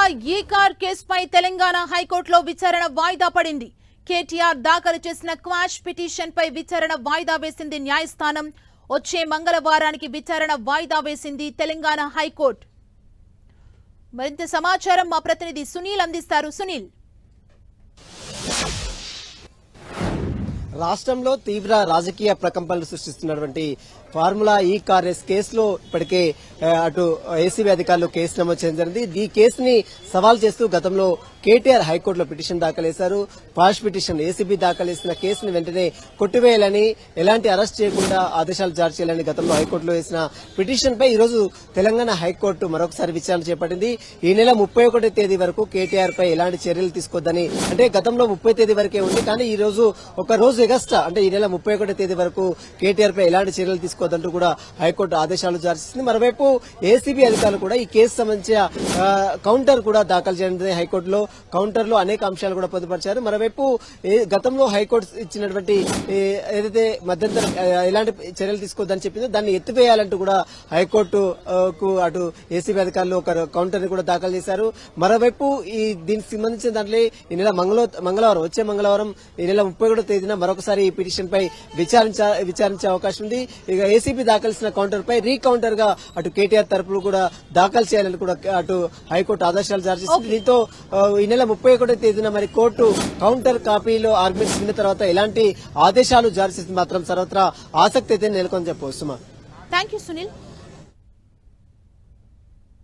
ఈ కార్ కేసుపై తెలంగాణ హైకోర్టులో విచారణ వాయిదా పడింది. కేటీఆర్ దాఖలు చేసిన క్వాష్ పిటిషన్ పై విచారణ వాయిదా వేసింది న్యాయస్థానం. వచ్చే మంగళవారానికి విచారణ వాయిదా వేసింది తెలంగాణ హైకోర్టు. మరింత సమాచారం మా ప్రతినిధి సునీల్ అందిస్తారు. సునీల్, రాష్ట్రంలో తీవ్ర రాజకీయ ప్రకంపనలు సృష్టిస్తున్నటువంటి ఫార్ములా ఈ కార్ రేస్ కేసులో ఇప్పటికే అటు ఏసీబీ అధికారులు కేసు నమోదు చేయడం జరిగింది. ఈ కేసుని సవాల్ చేస్తూ గతంలో కేటీఆర్ హైకోర్టులో పిటిషన్ దాఖలు చేశారు. పాష్ పిటిషన్ ఏసీబీ దాఖలు చేసిన కేసును వెంటనే కొట్టివేయాలని, ఎలాంటి అరెస్ట్ చేయకుండా ఆదేశాలు జారీ చేయాలని గతంలో హైకోర్టులో వేసిన పిటిషన్ పై ఈరోజు తెలంగాణ హైకోర్టు మరొకసారి విచారణ చేపట్టింది. ఈ నెల 31వ తేదీ వరకు కేటీఆర్ పై ఎలాంటి చర్యలు తీసుకోవద్దని, అంటే గతంలో 30 తేదీ వరకే ఉంది, కానీ ఈ రోజు ఒక రోజు ఎగస్ట్రా, అంటే ఈ నెల 31వ తేదీ వరకు కేటీఆర్ పై ఎలాంటి చర్యలు తీసుకోవద్దంటూ కూడా హైకోర్టు ఆదేశాలు జారీ చేసింది. మరోవైపు ఏసీబీ అధికారులు కూడా ఈ కేసు సంబంధించిన కౌంటర్ కూడా దాఖలు చేయడం హైకోర్టులో. కౌంటర్ లో అనేక అంశాలు కూడా పొందుపరిచారు. మరోవైపు గతంలో హైకోర్టు ఇచ్చినటువంటి ఏదైతే మధ్యంతరం ఎలాంటి చర్యలు తీసుకోవద్దని చెప్పిందో దాన్ని ఎత్తివేయాలంటూ కూడా హైకోర్టుకు అటు ఏసీబీ అధికారులు ఒక కౌంటర్ ని కూడా దాఖలు చేశారు. మరోవైపు దీనికి సంబంధించిన దాంట్లో ఈ నెల మంగళవారం, వచ్చే మంగళవారం ఈ నెల 31వ తేదీన మరొకసారి ఈ పిటిషన్ పై విచారించే అవకాశం ఉంది. ఇక ఏసీబీ దాఖలిసిన కౌంటర్ పై రీకౌంటర్ గా అటు కేటీఆర్ తరపులు కూడా దాఖలు చేయాలని కూడా అటు హైకోర్టు ఆదేశాలు జారీ చేసింది. దీంతో ఈ నెల 31వ తేదీన మరి కోర్టు కౌంటర్ కాపీలో ఆర్గ్యుమెంట్స్ విన్న తర్వాత ఎలాంటి ఆదేశాలు జారీ చేసింది మాత్రం సర్వత్రా ఆసక్తి అయితే నెలకొని చెప్పవచ్చు. Thank you Sunil.